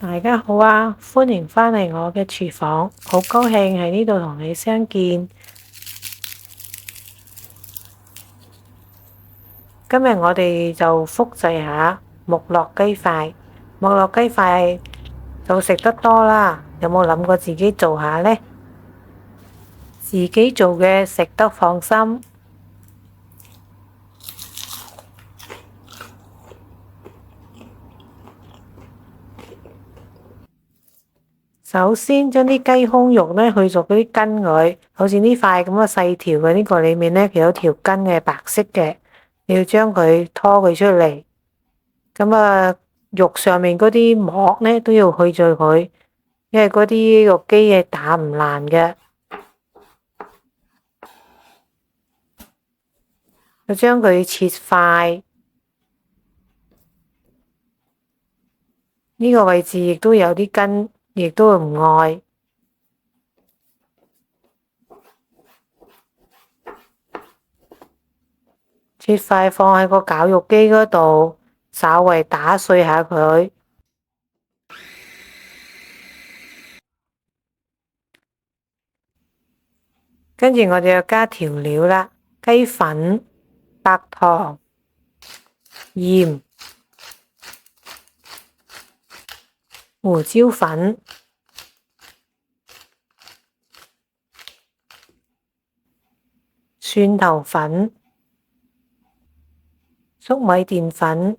大家好啊，歡迎返嚟我嘅廚房，好高興喺呢度同你相見。今日我哋就複製下木烙雞塊。木烙雞塊就食得多啦，有冇諗過自己做下呢？自己做嘅食得放心。首先將啲雞胸肉呢去咗嗰啲筋佢，好似呢塊咁嘅細條嘅呢個裏面呢，有條筋嘅白色嘅，你要將佢拖佢出嚟。咁啊，肉上面嗰啲膜呢都要去咗佢，因為嗰啲肉雞係打唔爛嘅。要將佢切塊，呢個位置亦都有啲筋。亦都唔愛，切塊放喺個絞肉機嗰度，稍微打碎下佢。跟住我哋要加調料啦，雞粉、白糖、鹽、胡椒粉、蒜頭粉、粟米澱粉，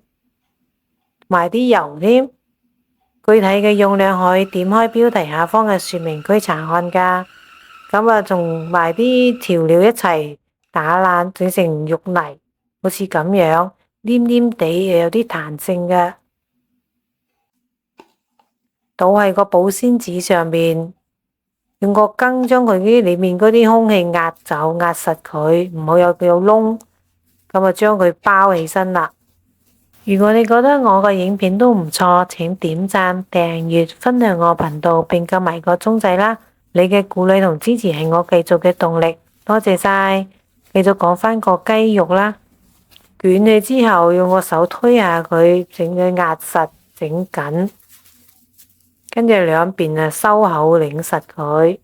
埋啲油添。具體嘅用量可以點開標題下方嘅說明區查看㗎。咁啊，仲埋啲調料一齊打爛，整成肉泥，好似咁樣黏黏地，又有啲彈性嘅。倒喺個保鮮紙上面，用個羹將佢啲裏面嗰啲空氣壓走，壓實佢，唔好有窿。咁啊，將佢包起身啦。如果你覺得我個影片都唔錯，請點讚、訂閱、分享我頻道，並撳埋個鐘仔啦。你嘅鼓勵同支持係我繼續嘅動力，多謝晒。繼續講返個雞肉啦，捲起之後用個手推下佢，整佢壓實整緊。跟住兩邊啊收口擰實佢，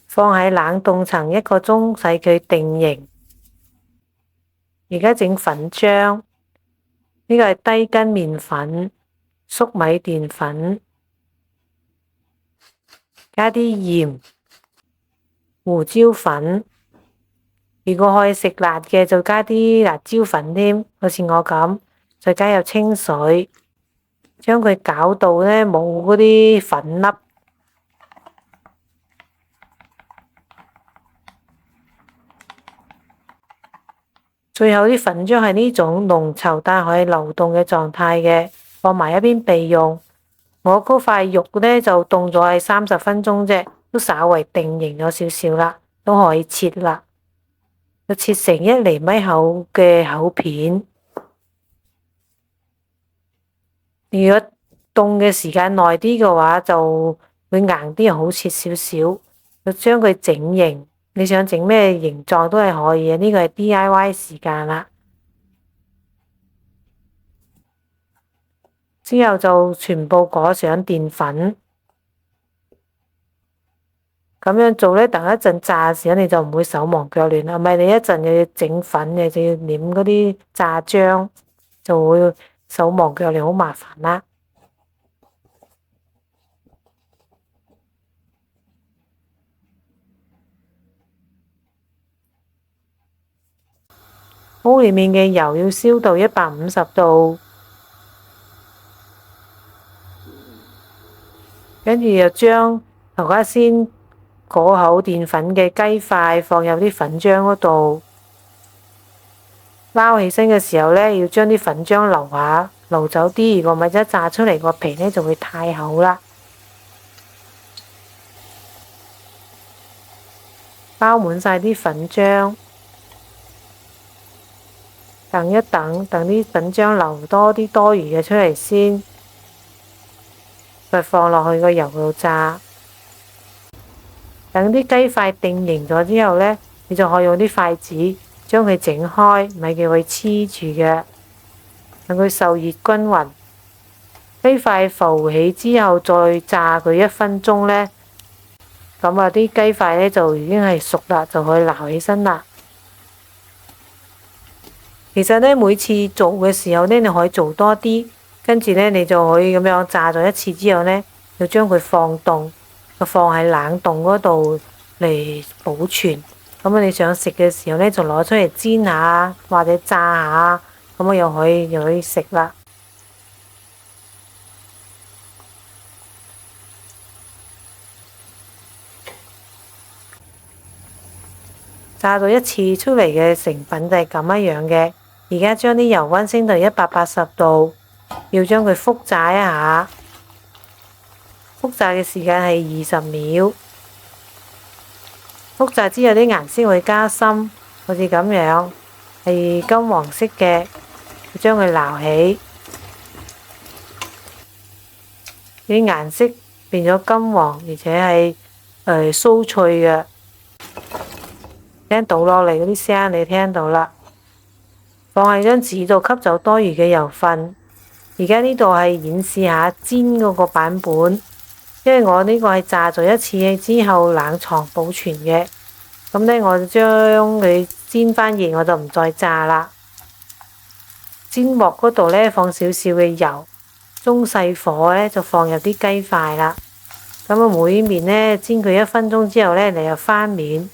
放喺冷凍層1個鐘，使佢定型。而家整粉漿，呢個係低筋麵粉、粟米澱粉，加啲鹽、胡椒粉。如果可以食辣嘅，就加啲辣椒粉添，好似我咁。再加入清水，將佢攪到呢冇嗰啲粉粒。最後啲粉漿係呢種濃稠但可以流動嘅狀態嘅，放埋一邊備用。我嗰塊肉呢就凍咗係30分鐘啫，都稍微定型咗少少啦，都可以切啦。就切成1厘米厚嘅厚片。如果凍嘅時間耐啲嘅話，就會硬啲，好切少少。就將佢整形，你想整咩形狀都係可以嘅。呢個係 DIY 時間啦。之後就全部裹上澱粉，咁樣做呢，等一陣炸嘅時候你就唔會手忙腳亂啦。唔係你一陣又要整粉嘅，就要黏嗰啲炸漿，就會手忙腳亂，好麻煩啦。煲裏面嘅油要燒到150度，跟住又將頭家先裹好澱粉嘅雞塊放入啲粉漿嗰度，撈起身嘅時候呢，要將啲粉漿流走啲，如果唔係一炸出嚟個皮呢就會太厚啦。包滿晒啲粉漿。等一等，等啲粉漿流多啲多餘嘅出嚟先，再放落去個油度炸。等啲雞塊定型咗之後呢，你就可以用啲筷子將佢整開，咪叫佢黐住嘅。等佢受熱均勻。雞塊浮起之後，再炸佢1分鐘呢，咁啊啲雞塊呢就已經係熟啦，就可以撈起身啦。其實呢，每次做嘅時候呢，你可以做多啲，跟住呢，你就可以咁樣炸咗1次之後呢，要將佢放凍，放喺冷凍嗰度嚟保存。咁你想食嘅時候呢，就攞出嚟煎下或者炸下，咁啊又可以食啦。炸到1次出嚟嘅成品就係咁樣嘅。而家將啲油溫升到180度，要將佢復炸一下。復炸嘅時間係20秒。復炸之後啲顏色會加深，好似咁樣，係金黃色嘅，將佢撈起，啲顏色變咗金黃，而且係酥脆嘅。聽倒落嚟嗰啲聲，你聽到啦。放喺張紙度吸走多餘嘅油分。而家呢度係演示下煎嗰個版本，因為我呢個係炸咗1次之後冷藏保存嘅。咁呢，我就將佢煎翻熱，我就唔再炸啦。煎鑊嗰度呢，放少少嘅油，中細火呢，就放入啲雞塊啦。咁啊，每面呢，煎佢1分鐘之後呢，你又翻面。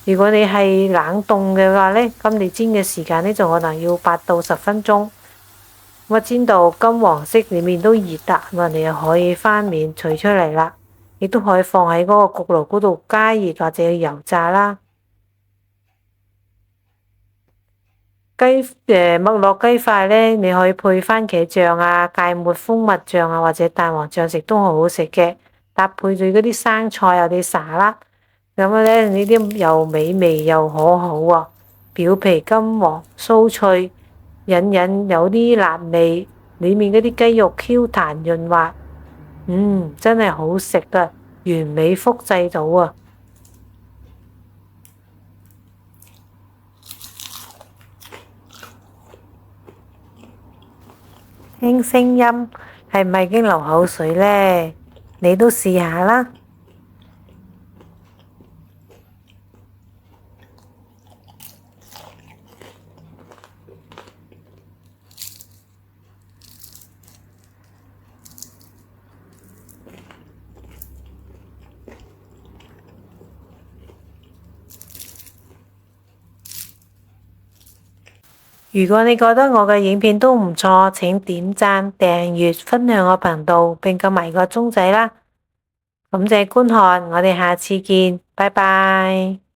如果你係冷凍嘅話呢，咁你煎嘅時間呢，就可能要8到10分鐘。咁啊，煎到金黃色，裏面都熱啦，咁你又可以翻面取出嚟啦。亦都可以放喺嗰個焗爐嗰度加熱或者油炸啦。麥樂雞塊呢，你可以配番茄醬啊、芥末蜂蜜醬啊，或者蛋黃醬食都好好食嘅，搭配住嗰啲生菜或者沙拉。咁樣呢，呢啲又美味又可口喎，表皮金黃酥脆，隱隱有啲辣味，裡面嗰啲雞肉 Q 彈潤滑，真係好食啊，完美複製到啊！聽聲音係咪已經流口水呢？你都試下啦！如果你覺得我嘅影片都唔錯，請點讚、訂閱、分享我頻道並撳埋個鐘仔啦！感謝觀看，我哋下次見，拜拜。